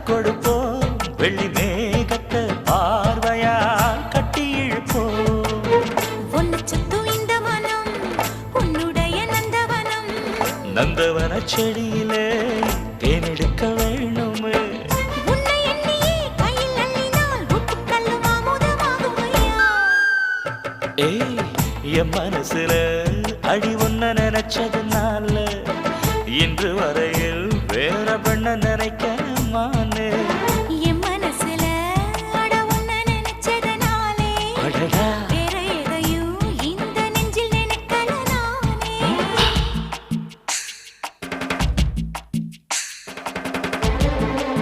கொடுப்போம் வெள்ளி மேகத்தை பார்வையா கட்டி இழுப்போம் ஒன்னு சுத்தும் இந்த மனம் உன்னுடைய நந்தவனம் நந்தவன செடியிலே தேனெடுக்க வேணுமே உன்னை எண்ணியே கையில் அள்ளினால் உப்புக்கல்லும் அமுதமாகுமையா ஏய் என் மனசுல அடி ஒன்ன நினைச்சதுனால இன்று வரையில் வேற பெண்ண நினைக்க